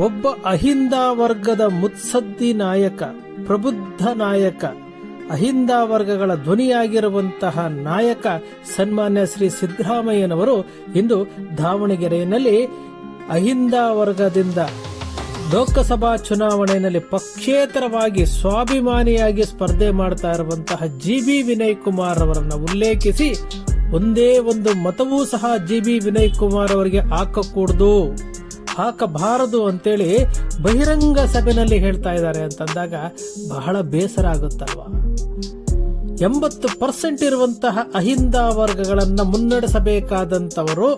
ಒಬ್ಬ ಅಹಿಂದ ವರ್ಗದ ಮುತ್ಸದ್ದಿ ನಾಯಕ, ಪ್ರಬುದ್ಧ ನಾಯಕ, ಅಹಿಂದ ವರ್ಗಗಳ ಧ್ವನಿಯಾಗಿರುವಂತಹ ನಾಯಕ ಸನ್ಮಾನ್ಯ ಶ್ರೀ ಸಿದ್ದರಾಮಯ್ಯನವರು ಇಂದು ದಾವಣಗೆರೆಯಲ್ಲಿ ಅಹಿಂದ ವರ್ಗದಿಂದ ಲೋಕಸಭಾ ಚುನಾವಣೆಯಲ್ಲಿ ಪಕ್ಷೇತರವಾಗಿ ಸ್ವಾಭಿಮಾನಿಯಾಗಿ ಸ್ಪರ್ಧೆ ಮಾಡ್ತಾ ಇರುವಂತಹ ಜಿ.ಬಿ. ವಿನಯ್ ಕುಮಾರ್ ಅವರನ್ನ ಉಲ್ಲೇಖಿಸಿ ಒಂದೇ ಒಂದು ಮತವೂ ಸಹ ಜಿ.ಬಿ. ವಿನಯ್ ಕುಮಾರ್ ಅವರಿಗೆ ಹಾಕಬಾರದು ಅಂತೇಳಿ ಬಹಿರಂಗ ಸಭೆಯಲ್ಲಿ ಹೇಳ್ತಾ ಇದ್ದಾರೆ ಅಂತಂದಾಗ ಬಹಳ ಬೇಸರ ಆಗುತ್ತಲ್ವಾ. 80% ಇರುವಂತಹ ಅಹಿಂದ ವರ್ಗಗಳನ್ನ ಮುನ್ನಡೆಸಬೇಕಾದಂತವರು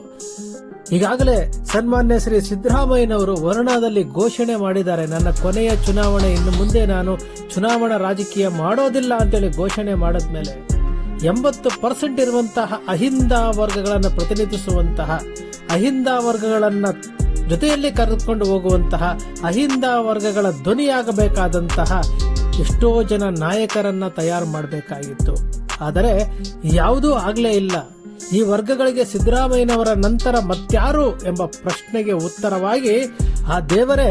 ಈಗಾಗಲೇ ಸನ್ಮಾನ್ಯ ಶ್ರೀ ಸಿದ್ದರಾಮಯ್ಯನವರು ವರ್ಣದಲ್ಲಿ ಘೋಷಣೆ ಮಾಡಿದ್ದಾರೆ, ನನ್ನ ಕೊನೆಯ ಚುನಾವಣೆ, ಇನ್ನು ಮುಂದೆ ನಾನು ಚುನಾವಣಾ ರಾಜಕೀಯ ಮಾಡೋದಿಲ್ಲ ಅಂತೇಳಿ ಘೋಷಣೆ ಮಾಡಿದ್ಮೇಲೆ 80% ಇರುವಂತಹ ಅಹಿಂದ ವರ್ಗಗಳನ್ನು ಪ್ರತಿನಿಧಿಸುವಂತಹ, ಅಹಿಂದ ವರ್ಗಗಳನ್ನ ಜೊತೆಯಲ್ಲಿ ಕರೆದುಕೊಂಡು ಹೋಗುವಂತಹ, ಅಹಿಂದ ವರ್ಗಗಳ ಧ್ವನಿಯಾಗಬೇಕಾದಂತಹ ಎಷ್ಟೋ ಜನ ನಾಯಕರನ್ನ ತಯಾರು ಮಾಡಬೇಕಾಗಿತ್ತು. ಆದರೆ ಯಾವುದೂ ಆಗಲೇ ಇಲ್ಲ. ಈ ವರ್ಗಗಳಿಗೆ ಸಿದ್ದರಾಮಯ್ಯನವರ ನಂತರ ಮತ್ಯಾರು ಎಂಬ ಪ್ರಶ್ನೆಗೆ ಉತ್ತರವಾಗಿ ಆ ದೇವರೇ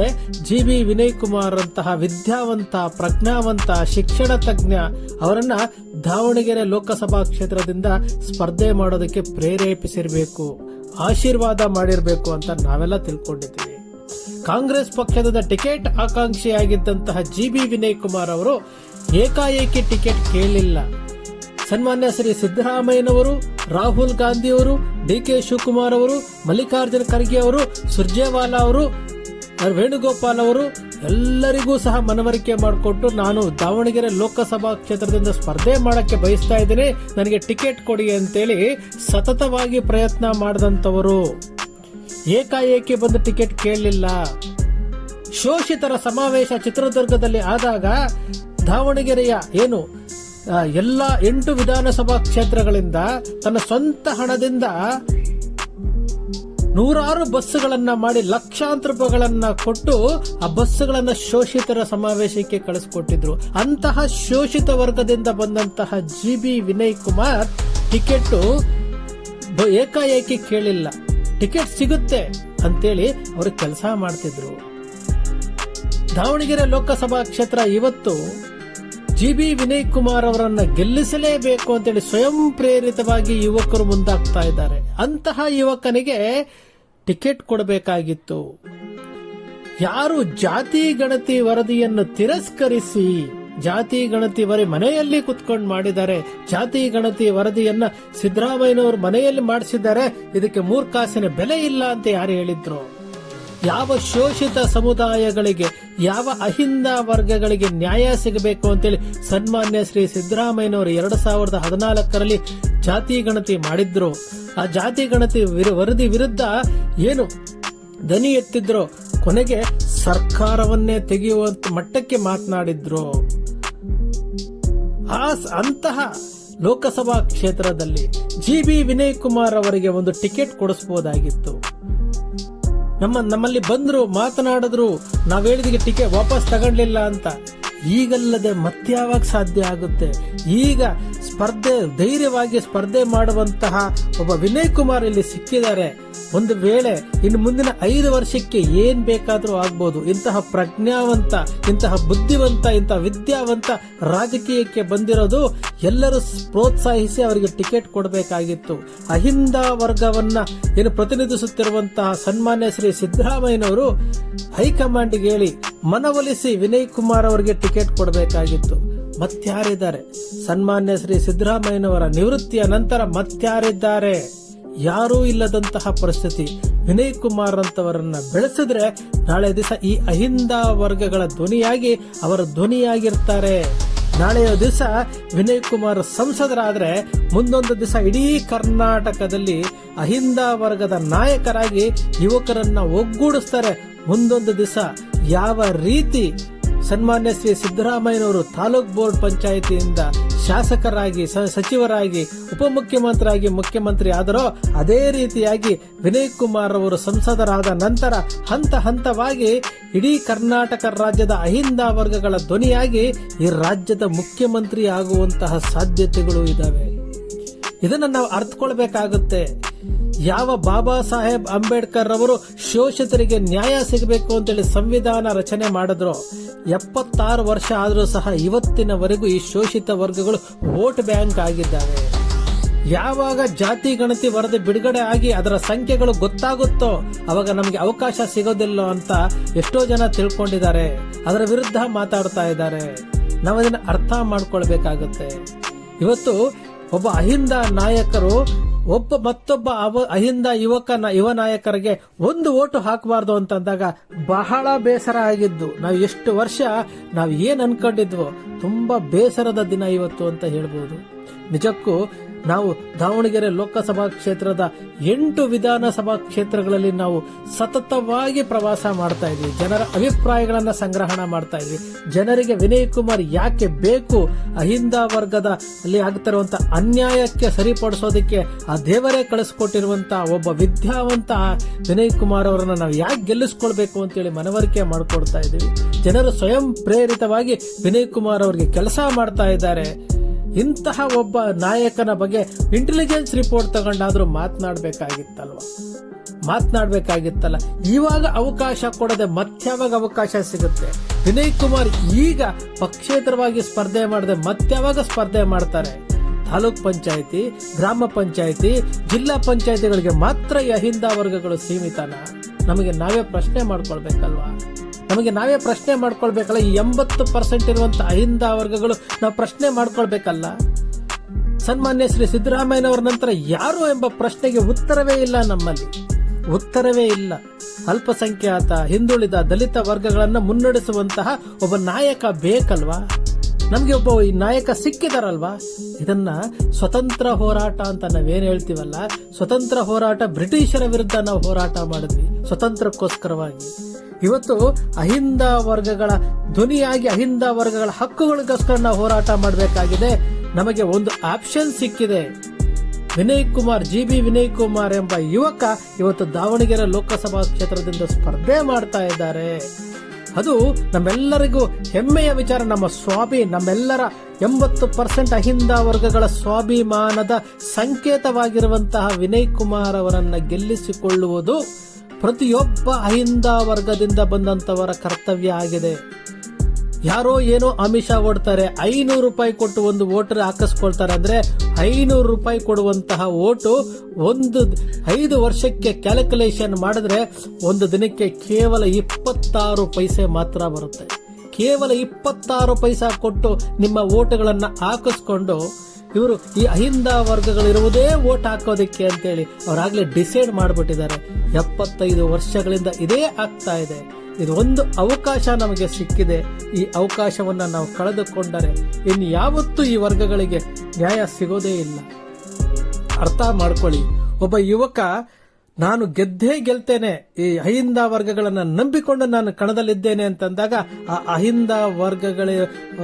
ಜಿ.ಬಿ. ವಿನಯ್ ಕುಮಾರ್ ಅಂತಹ ವಿದ್ಯಾವಂತ, ಪ್ರಜ್ಞಾವಂತ, ಶಿಕ್ಷಣ ತಜ್ಞ ಅವರನ್ನ ದಾವಣಗೆರೆ ಲೋಕಸಭಾ ಕ್ಷೇತ್ರದಿಂದ ಸ್ಪರ್ಧೆ ಮಾಡೋದಕ್ಕೆ ಪ್ರೇರೇಪಿಸಿರಬೇಕು, ಆಶೀರ್ವಾದ ಮಾಡಿರಬೇಕು ಅಂತ ನಾವೆಲ್ಲ ತಿಳ್ಕೊಂಡಿದ್ದೀವಿ. ಕಾಂಗ್ರೆಸ್ ಪಕ್ಷದ ಟಿಕೆಟ್ ಆಕಾಂಕ್ಷಿಯಾಗಿದ್ದಂತಹ ಜಿ.ಬಿ. ವಿನಯ್ ಕುಮಾರ್ ಅವರು ಏಕಾಏಕಿ ಟಿಕೆಟ್ ಕೇಳಲಿಲ್ಲ. ಸನ್ಮಾನ್ಯ ಶ್ರೀ ಸಿದ್ದರಾಮಯ್ಯನವರು, ರಾಹುಲ್ ಗಾಂಧಿ ಅವರು, ಡಿ.ಕೆ. ಶಿವಕುಮಾರ್ ಅವರು, ಮಲ್ಲಿಕಾರ್ಜುನ ಖರ್ಗೆ ಅವರು, ಸುರ್ಜೇವಾಲಾ ಅವರು, ವೇಣುಗೋಪಾಲ್ ಅವರು ಎಲ್ಲರಿಗೂ ಸಹ ಮನವರಿಕೆ ಮಾಡಿಕೊಟ್ಟು ನಾನು ದಾವಣಗೆರೆ ಲೋಕಸಭಾ ಕ್ಷೇತ್ರದಿಂದ ಸ್ಪರ್ಧೆ ಮಾಡಕ್ಕೆ ಬಯಸ್ತಾ ಇದ್ದೇನೆ, ನನಗೆ ಟಿಕೆಟ್ ಕೊಡಿ ಅಂತೇಳಿ ಸತತವಾಗಿ ಪ್ರಯತ್ನ ಮಾಡಿದಂತವರು ಏಕಾಏಕಿ ಬಂದು ಟಿಕೆಟ್ ಕೇಳಲಿಲ್ಲ. ಶೋಷಿತರ ಸಮಾವೇಶ ಚಿತ್ರದುರ್ಗದಲ್ಲಿ ಆದಾಗ ದಾವಣಗೆರೆಯ ಎಲ್ಲ 8 ವಿಧಾನಸಭಾ ಕ್ಷೇತ್ರಗಳಿಂದ ತನ್ನ ಸ್ವಂತ ಹಣದಿಂದ 100 ಬಸ್ಸುಗಳನ್ನ ಮಾಡಿ ಲಕ್ಷಾಂತರ ರೂಪಾಯಿಗಳನ್ನ ಕೊಟ್ಟು ಆ ಬಸ್ಸುಗಳನ್ನ ಶೋಷಿತರ ಸಮಾವೇಶಕ್ಕೆ ಕಳಿಸಿಕೊಟ್ಟಿದ್ರು. ಅಂತಹ ಶೋಷಿತ ವರ್ಗದಿಂದ ಬಂದಂತಹ ಜಿ.ಬಿ. ವಿನಯ್ ಕುಮಾರ್ ಟಿಕೆಟ್ ಏಕಾಏಕಿ ಕೇಳಿಲ್ಲ, ಟಿಕೆಟ್ ಸಿಗುತ್ತೆ ಅಂತೇಳಿ ಅವರು ಕೆಲಸ ಮಾಡ್ತಿದ್ರು. ದಾವಣಗೆರೆ ಲೋಕಸಭಾ ಕ್ಷೇತ್ರ ಇವತ್ತು ಜಿ.ಬಿ. ವಿನಯ್ ಕುಮಾರ್ ಅವರನ್ನ ಗೆಲ್ಲಿಸಲೇಬೇಕು ಅಂತೇಳಿ ಸ್ವಯಂ ಪ್ರೇರಿತವಾಗಿ ಯುವಕರು ಮುಂದಾಗ್ತಾ ಇದ್ದಾರೆ. ಅಂತಹ ಯುವಕನಿಗೆ ಟಿಕೆಟ್ ಕೊಡಬೇಕಾಗಿತ್ತು. ಯಾರು ಜಾತಿ ಗಣತಿ ವರದಿಯನ್ನು ತಿರಸ್ಕರಿಸಿ, ಜಾತಿ ಗಣತಿ ಮನೆಯಲ್ಲಿ ಕುತ್ಕೊಂಡು ಮಾಡಿದ್ದಾರೆ, ಜಾತಿ ಗಣತಿ ವರದಿಯನ್ನ ಸಿದ್ದರಾಮಯ್ಯನವರು ಮನೆಯಲ್ಲಿ ಮಾಡಿಸಿದ್ದಾರೆ, ಇದಕ್ಕೆ 3 ಕಾಸಿನ ಬೆಲೆ ಇಲ್ಲ ಅಂತ ಯಾರು ಹೇಳಿದ್ರು? ಯಾವ ಶೋಷಿತ ಸಮುದಾಯಗಳಿಗೆ, ಯಾವ ಅಹಿಂದ ವರ್ಗಗಳಿಗೆ ನ್ಯಾಯ ಸಿಗಬೇಕು ಅಂತೇಳಿ ಸನ್ಮಾನ್ಯ ಶ್ರೀ ಸಿದ್ದರಾಮಯ್ಯನವರು 2014ರಲ್ಲಿ ಜಾತಿ ಗಣತಿ ಮಾಡಿದ್ರು. ಆ ಜಾತಿ ಗಣತಿ ವರದಿ ವಿರುದ್ಧ ಏನು ದನಿ ಎತ್ತಿದ್ರು, ಕೊನೆಗೆ ಸರ್ಕಾರವನ್ನೇ ತೆಗೆಯುವಂತ ಮಟ್ಟಕ್ಕೆ ಮಾತನಾಡಿದ್ರು. ಅಂತಹ ಲೋಕಸಭಾ ಕ್ಷೇತ್ರದಲ್ಲಿ ಜಿ.ಬಿ. ವಿನಯ್ ಕುಮಾರ್ ಅವರಿಗೆ ಒಂದು ಟಿಕೆಟ್ ಕೊಡಿಸಬಹುದಾಗಿತ್ತು. ನಮ್ಮಲ್ಲಿ ಬಂದ್ರು, ಮಾತನಾಡಿದ್ರು, ನಾವ್ ಹೇಳಿದಿಗೆ ಟಿಕೆಟ್ ವಾಪಸ್ ತಗೊಂಡ್ಲಿಲ್ಲ ಅಂತ. ಈಗಲ್ಲದೆ ಮತ್ಯಾವಾಗ ಸಾಧ್ಯ ಆಗುತ್ತೆ? ಈಗ ಧೈರ್ಯವಾಗಿ ಸ್ಪರ್ಧೆ ಮಾಡುವಂತಹ ಒಬ್ಬ ವಿನಯ್ ಕುಮಾರ್ ಇಲ್ಲಿ ಸಿಕ್ಕಿದ್ದಾರೆ. ಒಂದು ವೇಳೆ ಇನ್ನು ಮುಂದಿನ 5 ವರ್ಷಕ್ಕೆ ಏನ್ ಬೇಕಾದ್ರೂ ಆಗ್ಬಹುದು. ಇಂತಹ ಪ್ರಜ್ಞಾವಂತ, ಇಂತಹ ಬುದ್ಧಿವಂತ, ಇಂತಹ ವಿದ್ಯಾವಂತ ರಾಜಕೀಯಕ್ಕೆ ಬಂದಿರೋದು ಎಲ್ಲರೂ ಪ್ರೋತ್ಸಾಹಿಸಿ ಅವರಿಗೆ ಟಿಕೆಟ್ ಕೊಡಬೇಕಾಗಿತ್ತು. ಅಹಿಂದ ವರ್ಗವನ್ನ ಪ್ರತಿನಿಧಿಸುತ್ತಿರುವಂತಹ ಸನ್ಮಾನ್ಯ ಶ್ರೀ ಸಿದ್ದರಾಮಯ್ಯನವರು ಹೈಕಮಾಂಡ್ಗೆ ಹೇಳಿ ಮನವೊಲಿಸಿ ವಿನಯ್ ಕುಮಾರ್ ಅವರಿಗೆ ಟಿಕೆಟ್ ಕೊಡಬೇಕಾಗಿತ್ತು. ಮತ್ಯಾರಿದ್ದಾರೆ? ಸನ್ಮಾನ್ಯ ಶ್ರೀ ಸಿದ್ದರಾಮಯ್ಯನವರ ನಿವೃತ್ತಿಯ ನಂತರ ಮತ್ಯಾರಿದ್ದಾರೆ? ಯಾರೂ ಇಲ್ಲದಂತಹ ಪರಿಸ್ಥಿತಿ. ವಿನಯ್ ಕುಮಾರ್ ಅಂತವರನ್ನ ಬೆಳೆಸಿದ್ರೆ ನಾಳೆ ದಿವಸ ಈ ಅಹಿಂದ ವರ್ಗಗಳ ಧ್ವನಿಯಾಗಿ ಅವರ ಧ್ವನಿಯಾಗಿರ್ತಾರೆ. ನಾಳೆಯ ದಿವಸ ವಿನಯ್ ಕುಮಾರ್ ಸಂಸದರಾದ್ರೆ ಮುಂದೊಂದು ದಿವಸ ಇಡೀ ಕರ್ನಾಟಕದಲ್ಲಿ ಅಹಿಂದ ವರ್ಗದ ನಾಯಕರಾಗಿ ಯುವಕರನ್ನ ಒಗ್ಗೂಡಿಸ್ತಾರೆ. ಮುಂದೊಂದು ದಿವಸ ಯಾವ ರೀತಿ ಸನ್ಮಾನ್ಯ ಶ್ರೀ ಸಿದ್ದರಾಮಯ್ಯನವರು ತಾಲೂಕ್ ಬೋರ್ಡ್ ಪಂಚಾಯಿತಿಯಿಂದ ಶಾಸಕರಾಗಿ, ಸಚಿವರಾಗಿ, ಉಪಮುಖ್ಯಮಂತ್ರಿಯಾಗಿ ಮುಖ್ಯಮಂತ್ರಿ ಆದರೋ ಅದೇ ರೀತಿಯಾಗಿ ವಿನಯ್ ಕುಮಾರ್ ಅವರು ಸಂಸದರಾದ ನಂತರ ಹಂತ ಹಂತವಾಗಿ ಇಡೀ ಕರ್ನಾಟಕ ರಾಜ್ಯದ ಅಹಿಂದ ವರ್ಗಗಳ ಧ್ವನಿಯಾಗಿ ಈ ರಾಜ್ಯದ ಮುಖ್ಯಮಂತ್ರಿ ಆಗುವಂತಹ ಸಾಧ್ಯತೆಗಳು ಇದಾವೆ. ಇದನ್ನ ನಾವು ಅರ್ಥಕೊಳ್ಬೇಕಾಗುತ್ತೆ. ಯಾವ ಬಾಬಾ ಸಾಹೇಬ್ ಅಂಬೇಡ್ಕರ್ ಅವರು ಶೋಷಿತರಿಗೆ ನ್ಯಾಯ ಸಿಗಬೇಕು ಅಂತೇಳಿ ಸಂವಿಧಾನ ರಚನೆ ಮಾಡಿದ್ರು, 76 ವರ್ಷ ಆದರೂ ಸಹ ಇವತ್ತಿನವರೆಗೂ ಈ ಶೋಷಿತ ವರ್ಗಗಳು ವೋಟ್ ಬ್ಯಾಂಕ್ ಆಗಿದ್ದಾವೆ. ಯಾವಾಗ ಜಾತಿ ಗಣತಿ ವರದಿ ಬಿಡುಗಡೆ ಆಗಿ ಅದರ ಸಂಖ್ಯೆಗಳು ಗೊತ್ತಾಗುತ್ತೋ ಅವಾಗ ನಮಗೆ ಅವಕಾಶ ಸಿಗೋದಿಲ್ಲ ಅಂತ ಎಷ್ಟೋ ಜನ ತಿಳ್ಕೊಂಡಿದ್ದಾರೆ, ಅದರ ವಿರುದ್ಧ ಮಾತಾಡ್ತಾ ಇದ್ದಾರೆ. ನಾವು ಅದನ್ನ ಅರ್ಥ ಮಾಡ್ಕೊಳ್ಬೇಕಾಗುತ್ತೆ. ಇವತ್ತು ಒಬ್ಬ ಅಹಿಂದ ನಾಯಕರು ಮತ್ತೊಬ್ಬ ಅಹಿಂದ ಯುವ ನಾಯಕರಿಗೆ ಒಂದು ಓಟು ಹಾಕಬಾರ್ದು ಅಂತಂದಾಗ ಬಹಳ ಬೇಸರ ಆಗಿದ್ದು. ನಾವು ಎಷ್ಟು ವರ್ಷ ನಾವು ಏನ್ ಅನ್ಕೊಂಡಿದ್ವೋ ತುಂಬಾ ಬೇಸರದ ದಿನ ಇವತ್ತು ಅಂತ ಹೇಳ್ಬೋದು. ನಿಜಕ್ಕೂ ನಾವು ದಾವಣಗೆರೆ ಲೋಕಸಭಾ ಕ್ಷೇತ್ರದ 8 ವಿಧಾನಸಭಾ ಕ್ಷೇತ್ರಗಳಲ್ಲಿ ನಾವು ಸತತವಾಗಿ ಪ್ರವಾಸ ಮಾಡ್ತಾ ಇದ್ವಿ. ಜನರ ಅಭಿಪ್ರಾಯಗಳನ್ನ ಸಂಗ್ರಹಣ ಮಾಡ್ತಾ ಇದ್ವಿ. ಜನರಿಗೆ ವಿನಯ್ ಕುಮಾರ್ ಯಾಕೆ ಬೇಕು, ಅಹಿಂದ ವರ್ಗದ ಅಲ್ಲಿ ಆಗ್ತಿರುವಂತ ಅನ್ಯಾಯಕ್ಕೆ ಸರಿಪಡಿಸೋದಕ್ಕೆ ಆ ದೇವರೇ ಕಳಿಸ್ಕೊಟ್ಟಿರುವಂತಹ ಒಬ್ಬ ವಿದ್ಯಾವಂತ ವಿನಯ್ ಕುಮಾರ್ ಅವರನ್ನ ನಾವು ಯಾಕೆ ಗೆಲ್ಲಿಸ್ಕೊಳ್ಬೇಕು ಅಂತೇಳಿ ಮನವರಿಕೆ ಮಾಡಿಕೊಡ್ತಾ ಇದ್ವಿ. ಜನರು ಸ್ವಯಂ ಪ್ರೇರಿತವಾಗಿ ವಿನಯ್ ಕುಮಾರ್ ಅವರಿಗೆ ಕೆಲಸ ಮಾಡ್ತಾ ಇದ್ದಾರೆ. ಇಂತಹ ಒಬ್ಬ ನಾಯಕನ ಬಗ್ಗೆ ಇಂಟೆಲಿಜೆನ್ಸ್ ರಿಪೋರ್ಟ್ ತಗೊಂಡಾದ್ರೂ ಮಾತನಾಡಬೇಕಾಗಿತ್ತಲ್ಲ. ಇವಾಗ ಅವಕಾಶ ಕೊಡದೆ ಮತ್ಯಾವಾಗ ಅವಕಾಶ ಸಿಗುತ್ತೆ? ವಿನಯ್ ಕುಮಾರ್ ಈಗ ಪಕ್ಷೇತರವಾಗಿ ಸ್ಪರ್ಧೆ ಮಾಡದೆ ಮತ್ಯಾವಾಗ ಸ್ಪರ್ಧೆ ಮಾಡ್ತಾರೆ? ತಾಲೂಕ್ ಪಂಚಾಯಿತಿ, ಗ್ರಾಮ ಪಂಚಾಯಿತಿ, ಜಿಲ್ಲಾ ಪಂಚಾಯಿತಿಗಳಿಗೆ ಮಾತ್ರ ಈ ಅಹಿಂದ ವರ್ಗಗಳು ಸೀಮಿತನ? ನಮಗೆ ನಾವೇ ಪ್ರಶ್ನೆ ಮಾಡ್ಕೊಳ್ಬೇಕಲ್ವಾ? ಈ 80% ಇರುವಂತ ಅಹಿಂದ ವರ್ಗಗಳು ನಾವು ಪ್ರಶ್ನೆ ಮಾಡ್ಕೊಳ್ಬೇಕಲ್ಲ. ಸನ್ಮಾನ್ಯ ಶ್ರೀ ಸಿದ್ದರಾಮಯ್ಯನವರ ನಂತರ ಯಾರು ಎಂಬ ಪ್ರಶ್ನೆಗೆ ಉತ್ತರವೇ ಇಲ್ಲ. ನಮ್ಮಲ್ಲಿ ಉತ್ತರವೇ ಇಲ್ಲ. ಅಲ್ಪಸಂಖ್ಯಾತ, ಹಿಂದುಳಿದ, ದಲಿತ ವರ್ಗಗಳನ್ನ ಮುನ್ನಡೆಸುವಂತಹ ಒಬ್ಬ ನಾಯಕ ಬೇಕಲ್ವಾ? ನಮ್ಗೆ ಒಬ್ಬ ಈ ನಾಯಕ ಸಿಕ್ಕಿದಾರಲ್ವಾ? ಇದನ್ನ ಸ್ವತಂತ್ರ ಹೋರಾಟ ಅಂತ ನಾವೇನ್ ಹೇಳ್ತೀವಲ್ಲ, ಸ್ವತಂತ್ರ ಹೋರಾಟ ಬ್ರಿಟಿಷರ ವಿರುದ್ಧ ನಾವು ಹೋರಾಟ ಮಾಡಿದ್ವಿ ಸ್ವತಂತ್ರಕ್ಕೋಸ್ಕರವಾಗಿ. ಇವತ್ತು ಅಹಿಂದ ವರ್ಗಗಳ ಧ್ವನಿಯಾಗಿ ಅಹಿಂದ ವರ್ಗಗಳ ಹಕ್ಕುಗಳಿಗೋಸ್ಕರ ನಾವು ಹೋರಾಟ ಮಾಡಬೇಕಾಗಿದೆ. ನಮಗೆ ಒಂದು ಆಪ್ಷನ್ ಸಿಕ್ಕಿದೆ. ವಿನಯ್ ಕುಮಾರ್ ಎಂಬ ಯುವಕ ಇವತ್ತು ದಾವಣಗೆರೆ ಲೋಕಸಭಾ ಕ್ಷೇತ್ರದಿಂದ ಸ್ಪರ್ಧೆ ಮಾಡ್ತಾ ಇದ್ದಾರೆ. ಅದು ನಮ್ಮೆಲ್ಲರಿಗೂ ಹೆಮ್ಮೆಯ ವಿಚಾರ. ನಮ್ಮೆಲ್ಲರ 80% ಅಹಿಂದ ವರ್ಗಗಳ ಸ್ವಾಭಿಮಾನದ ಸಂಕೇತವಾಗಿರುವಂತಹ ವಿನಯ್ ಕುಮಾರ್ ಅವರನ್ನ ಗೆಲ್ಲಿಸಿಕೊಳ್ಳುವುದು ಪ್ರತಿಯೊಬ್ಬ ಅಹಿಂದ ವರ್ಗದಿಂದ ಬಂದಂತವರ ಕರ್ತವ್ಯ ಆಗಿದೆ. ಯಾರೋ ಏನೋ ಆಮಿಷ ಓಡ್ತಾರೆ, 500 ರೂಪಾಯಿ ಕೊಟ್ಟು ಒಂದು ವೋಟರ್ ಹಾಕಿಸ್ಕೊಳ್ತಾರೆ. ಅಂದ್ರೆ 500 ರೂಪಾಯಿ ಕೊಡುವಂತಹ ಓಟು 5 ವರ್ಷಕ್ಕೆ ಕ್ಯಾಲ್ಕುಲೇಷನ್ ಮಾಡಿದ್ರೆ ಒಂದು ದಿನಕ್ಕೆ ಕೇವಲ 26 ಪೈಸೆ ಮಾತ್ರ ಬರುತ್ತೆ. ಕೇವಲ 26 ಪೈಸಾ ಕೊಟ್ಟು ನಿಮ್ಮ ಓಟುಗಳನ್ನ ಹಾಕಿಸ್ಕೊಂಡು ಇವರು ಈ ಅಹಿಂದ ವರ್ಗಗಳಿರುವುದೇ ವೋಟ್ ಹಾಕೋದಕ್ಕೆ ಅಂತೇಳಿ ಅವರಾಗ್ಲೇ ಡಿಸೈಡ್ ಮಾಡಿಬಿಟ್ಟಿದ್ದಾರೆ. 75 ವರ್ಷಗಳಿಂದ ಇದೇ ಆಗ್ತಾ ಇದೆ. ಇದು ಒಂದು ಅವಕಾಶ ನಮಗೆ ಸಿಕ್ಕಿದೆ. ಈ ಅವಕಾಶವನ್ನ ನಾವು ಕಳೆದುಕೊಂಡರೆ ಇನ್ಯಾವತ್ತೂ ಈ ವರ್ಗಗಳಿಗೆ ನ್ಯಾಯ ಸಿಗೋದೇ ಇಲ್ಲ. ಅರ್ಥ ಮಾಡ್ಕೊಳ್ಳಿ. ಒಬ್ಬ ಯುವಕ ನಾನು ಗೆಲ್ತೇನೆ, ಈ ಅಹಿಂದ ವರ್ಗಗಳನ್ನ ನಂಬಿಕೊಂಡು ನಾನು ಕಣದಲ್ಲಿದ್ದೇನೆ ಅಂತಂದಾಗ ಆ ಅಹಿಂದ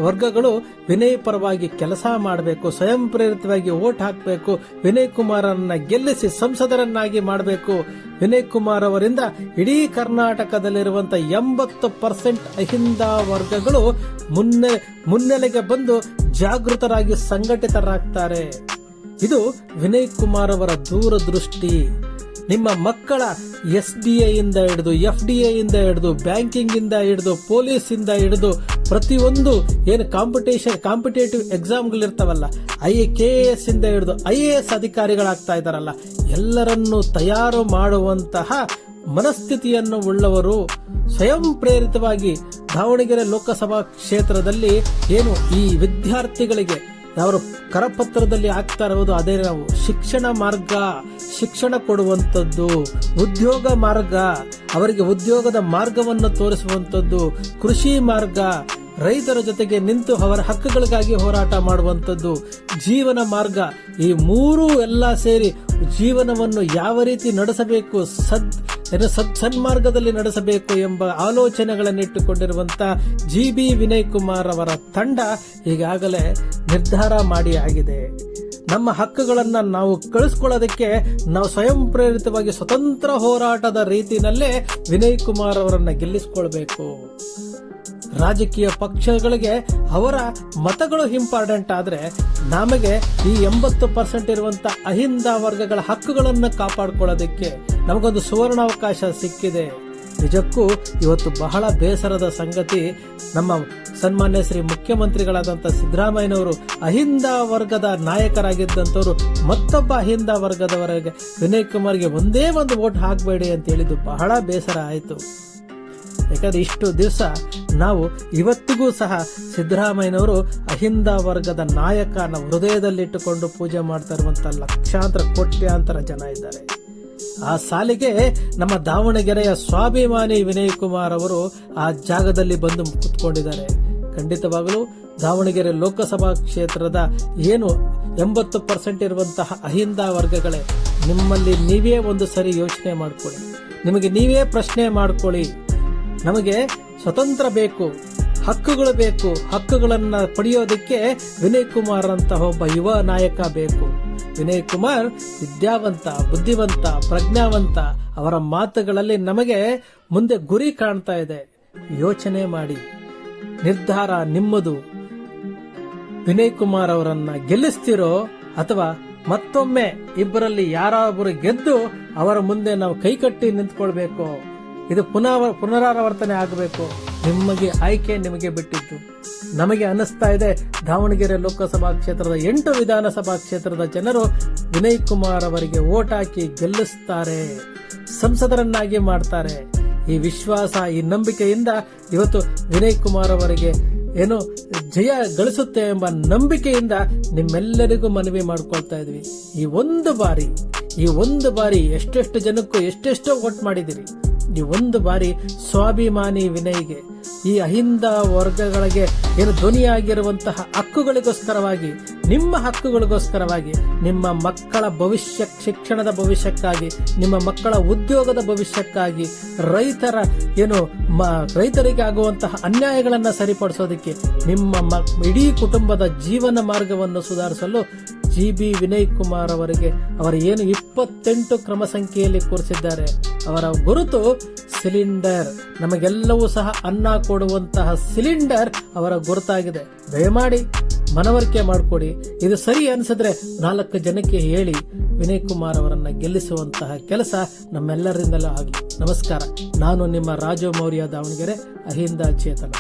ವರ್ಗಗಳು ವಿನಯ್ ಪರವಾಗಿ ಕೆಲಸ ಮಾಡಬೇಕು, ಸ್ವಯಂ ಪ್ರೇರಿತವಾಗಿ ವೋಟ್ ಹಾಕಬೇಕು, ವಿನಯ್ ಕುಮಾರನ್ನ ಗೆಲ್ಲಿಸಿ ಸಂಸದರನ್ನಾಗಿ ಮಾಡಬೇಕು. ವಿನಯ್ ಕುಮಾರ್ ಅವರಿಂದ ಇಡೀ ಕರ್ನಾಟಕದಲ್ಲಿರುವಂತಹ 80% ಅಹಿಂದ ವರ್ಗಗಳು ಮುನ್ನೆಲೆಗೆ ಬಂದು ಜಾಗೃತರಾಗಿ ಸಂಘಟಿತರಾಗ್ತಾರೆ. ಇದು ವಿನಯ್ ಕುಮಾರ್ ಅವರ ದೂರದೃಷ್ಟಿ. ನಿಮ್ಮ ಮಕ್ಕಳ SDA ಇಂದ ಹಿಡಿದು FDA ಇಂದ ಹಿಡಿದು ಬ್ಯಾಂಕಿಂಗ್ ಇಂದ ಹಿಡಿದು ಪೊಲೀಸ್ ಇಂದ ಹಿಡಿದು ಪ್ರತಿಯೊಂದು ಏನು ಕಾಂಪಿಟೇಟಿವ್ ಎಕ್ಸಾಮ್ಗಳಿರ್ತಾವಲ್ಲ, KAS ಇಂದ ಹಿಡಿದು IAS ಅಧಿಕಾರಿಗಳಾಗ್ತಾ ಇದಾರಲ್ಲ, ಎಲ್ಲರನ್ನೂ ತಯಾರು ಮಾಡುವಂತಹ ಮನಸ್ಥಿತಿಯನ್ನು ಉಳ್ಳವರು ಸ್ವಯಂ ಪ್ರೇರಿತವಾಗಿ ದಾವಣಗೆರೆ ಲೋಕಸಭಾ ಕ್ಷೇತ್ರದಲ್ಲಿ ಏನು ಈ ವಿದ್ಯಾರ್ಥಿಗಳಿಗೆ ಅವರು ಕರಪತ್ರದಲ್ಲಿ ಆಗ್ತಾ ಇರುವುದು ಅದೇ. ನಾವು ಶಿಕ್ಷಣ ಕೊಡುವಂಥದ್ದು, ಉದ್ಯೋಗ ಮಾರ್ಗ, ಅವರಿಗೆ ಉದ್ಯೋಗದ ಮಾರ್ಗವನ್ನು ತೋರಿಸುವಂಥದ್ದು, ಕೃಷಿ ಮಾರ್ಗ, ರೈತರ ಜೊತೆಗೆ ನಿಂತು ಅವರ ಹಕ್ಕುಗಳಿಗಾಗಿ ಹೋರಾಟ ಮಾಡುವಂಥದ್ದು, ಜೀವನ ಮಾರ್ಗ, ಈ ಮೂರೂ ಎಲ್ಲ ಸೇರಿ ಜೀವನವನ್ನು ಯಾವ ರೀತಿ ನಡೆಸಬೇಕು, ಸನ್ಮಾರ್ಗದಲ್ಲಿ ನಡೆಸಬೇಕು ಎಂಬ ಆಲೋಚನೆಗಳನ್ನಿಟ್ಟುಕೊಂಡಿರುವಂತಹ GB ವಿನಯ್ ಕುಮಾರ್ ಅವರ ತಂಡ ಈಗಾಗಲೇ ನಿರ್ಧಾರ ಮಾಡಿ ಆಗಿದೆ. ನಮ್ಮ ಹಕ್ಕುಗಳನ್ನ ನಾವು ಕಳಿಸ್ಕೊಳ್ಳೋದಕ್ಕೆ ನಾವು ಸ್ವಯಂ ಪ್ರೇರಿತವಾಗಿ ಸ್ವತಂತ್ರ ಹೋರಾಟದ ರೀತಿಯಲ್ಲೇ ವಿನಯ್ ಕುಮಾರ್ ಅವರನ್ನ ಗೆಲ್ಲಿಸಿಕೊಳ್ಬೇಕು. ರಾಜಕೀಯ ಪಕ್ಷಗಳಿಗೆ ಅವರ ಮತಗಳು ಇಂಪಾರ್ಟೆಂಟ್ ಆದ್ರೆ ನಮಗೆ ಈ 80% ಇರುವಂತ ಅಹಿಂದ ವರ್ಗಗಳ ಹಕ್ಕುಗಳನ್ನು ಕಾಪಾಡಿಕೊಳ್ಳೋದಕ್ಕೆ ನಮಗೊಂದು ಸುವರ್ಣಾವಕಾಶ ಸಿಕ್ಕಿದೆ. ನಿಜಕ್ಕೂ ಇವತ್ತು ಬಹಳ ಬೇಸರದ ಸಂಗತಿ, ನಮ್ಮ ಸನ್ಮಾನ್ಯ ಶ್ರೀ ಮುಖ್ಯಮಂತ್ರಿಗಳಾದಂಥ ಸಿದ್ದರಾಮಯ್ಯನವರು ಅಹಿಂದ ವರ್ಗದ ನಾಯಕರಾಗಿದ್ದಂಥವ್ರು ಮತ್ತೊಬ್ಬ ಅಹಿಂದ ವರ್ಗದವರೆಗೆ ವಿನಯ್ ಕುಮಾರ್ಗೆ ಒಂದೇ ಒಂದು ವೋಟ್ ಹಾಕಬೇಡಿ ಅಂತ ಹೇಳಿದ್ದು ಬಹಳ ಬೇಸರ ಆಯಿತು. ಯಾಕಂದ್ರೆ ಇಷ್ಟು ದಿವಸ ನಾವು ಇವತ್ತಿಗೂ ಸಹ ಸಿದ್ದರಾಮಯ್ಯನವರು ಅಹಿಂದ ವರ್ಗದ ನಾಯಕನ ಹೃದಯದಲ್ಲಿಟ್ಟುಕೊಂಡು ಪೂಜೆ ಮಾಡ್ತಾ ಇರುವಂತ ಲಕ್ಷಾಂತರ ಕೋಟ್ಯಾಂತರ ಜನ ಇದ್ದಾರೆ. ಆ ಸಾಲಿಗೆ ನಮ್ಮ ದಾವಣಗೆರೆಯ ಸ್ವಾಭಿಮಾನಿ ವಿನಯ್ ಕುಮಾರ್ ಅವರು ಆ ಜಾಗದಲ್ಲಿ ಬಂದು ಕುತ್ಕೊಂಡಿದ್ದಾರೆ. ಖಂಡಿತವಾಗಲೂ ದಾವಣಗೆರೆ ಲೋಕಸಭಾ ಕ್ಷೇತ್ರದ ಏನು 80% ಇರುವಂತಹ ಅಹಿಂದ ವರ್ಗಗಳೇ, ನಿಮ್ಮಲ್ಲಿ ನೀವೇ ಒಂದು ಸರಿ ಯೋಚನೆ ಮಾಡ್ಕೊಳ್ಳಿ, ನಿಮಗೆ ನೀವೇ ಪ್ರಶ್ನೆ ಮಾಡ್ಕೊಳ್ಳಿ. ನಮಗೆ ಸ್ವತಂತ್ರ ಬೇಕು, ಹಕ್ಕುಗಳು ಬೇಕು. ಹಕ್ಕುಗಳನ್ನ ಪಡೆಯೋದಕ್ಕೆ ವಿನಯ್ ಕುಮಾರ್ ಅಂತ ಒಬ್ಬ ಯುವ ನಾಯಕ ಬೇಕು. ವಿನಯ್ ಕುಮಾರ್ ವಿದ್ಯಾವಂತ, ಬುದ್ಧಿವಂತ, ಪ್ರಜ್ಞಾವಂತ. ಅವರ ಮಾತುಗಳಲ್ಲಿ ನಮಗೆ ಮುಂದೆ ಗುರಿ ಕಾಣ್ತಾ ಇದೆ. ಯೋಚನೆ ಮಾಡಿ, ನಿರ್ಧಾರ ನಿಮ್ಮದು. ವಿನಯ್ ಕುಮಾರ್ ಅವರನ್ನ ಗೆಲ್ಲಿಸ್ತಿರೋ ಅಥವಾ ಮತ್ತೊಮ್ಮೆ ಇಬ್ಬರಲ್ಲಿ ಯಾರೊಬ್ಬರು ಗೆದ್ದು ಅವರ ಮುಂದೆ ನಾವು ಕೈಕಟ್ಟಿ ನಿಂತ್ಕೊಳ್ಬೇಕು, ಇದು ಪುನರಾವರ್ತನೆ ಆಗಬೇಕು. ನಿಮಗೆ ಆಯ್ಕೆ ನಿಮಗೆ ಬಿಟ್ಟಿದ್ದು. ನಮಗೆ ಅನಿಸ್ತಾ ಇದೆ ದಾವಣಗೆರೆ ಲೋಕಸಭಾ ಕ್ಷೇತ್ರದ 8 ವಿಧಾನಸಭಾ ಕ್ಷೇತ್ರದ ಜನರು ವಿನಯ್ ಕುಮಾರ್ ಅವರಿಗೆ ವೋಟ್ ಹಾಕಿ ಗೆಲ್ಲಿಸ್ತಾರೆ, ಸಂಸದರನ್ನಾಗಿ ಮಾಡ್ತಾರೆ. ಈ ವಿಶ್ವಾಸ, ಈ ನಂಬಿಕೆಯಿಂದ ಇವತ್ತು ವಿನಯ್ ಕುಮಾರ್ ಅವರಿಗೆ ಏನು ಜಯ ಗಳಿಸುತ್ತೆ ಎಂಬ ನಂಬಿಕೆಯಿಂದ ನಿಮ್ಮೆಲ್ಲರಿಗೂ ಮನವಿ ಮಾಡ್ಕೊಳ್ತಾ ಇದ್ವಿ. ಈ ಒಂದು ಬಾರಿ ಎಷ್ಟೆಷ್ಟು ಜನಕ್ಕೂ ಎಷ್ಟೆಷ್ಟೋ ವೋಟ್ ಮಾಡಿದಿರಿ. ಈ ಒಂದು ಬಾರಿ ಸ್ವಾಭಿಮಾನಿ ವಿನಯ್ಗೆ, ಈ ಅಹಿಂದ ವರ್ಗಗಳಿಗೆ ಏನು ಧ್ವನಿಯಾಗಿರುವಂತಹ ಹಕ್ಕುಗಳಿಗೋಸ್ಕರವಾಗಿ, ನಿಮ್ಮ ಹಕ್ಕುಗಳಿಗೋಸ್ಕರವಾಗಿ, ನಿಮ್ಮ ಮಕ್ಕಳ ಭವಿಷ್ಯ, ಶಿಕ್ಷಣದ ಭವಿಷ್ಯಕ್ಕಾಗಿ, ನಿಮ್ಮ ಮಕ್ಕಳ ಉದ್ಯೋಗದ ಭವಿಷ್ಯಕ್ಕಾಗಿ, ರೈತರಿಗೆ ಆಗುವಂತಹ ಅನ್ಯಾಯಗಳನ್ನ ಸರಿಪಡಿಸೋದಕ್ಕೆ, ನಿಮ್ಮ ಇಡೀ ಕುಟುಂಬದ ಜೀವನ ಮಾರ್ಗವನ್ನು ಸುಧಾರಿಸಲು ಜಿ.ಬಿ. ವಿನಯ್ ಕುಮಾರ್ ಅವರಿಗೆ ಅವರ ಏನು 28 ಕ್ರಮ ಸಂಖ್ಯೆಯಲ್ಲಿ ಕೂರಿಸಿದ್ದಾರೆ. ಅವರ ಗುರುತು ಸಿಲಿಂಡರ್. ನಮಗೆಲ್ಲವೂ ಸಹ ಅನ್ನ ಕೊಡುವಂತಹ ಸಿಲಿಂಡರ್ ಅವರ ಗುರುತಾಗಿದೆ. ದಯಮಾಡಿ ಮನವರಿಕೆ ಮಾಡಿಕೊಡಿ. ಇದು ಸರಿ ಅನಿಸಿದ್ರೆ 4 ಜನಕ್ಕೆ ಹೇಳಿ ವಿನಯ್ ಕುಮಾರ್ ಅವರನ್ನ ಗೆಲ್ಲಿಸುವಂತಹ ಕೆಲಸ ನಮ್ಮೆಲ್ಲರಿಂದಲೂ ಆಗಲಿ. ನಮಸ್ಕಾರ. ನಾನು ನಿಮ್ಮ ರಾಜು ಮೌರ್ಯ, ದಾವಣಗೆರೆ, ಅಹಿಂದ ಚೇತನ.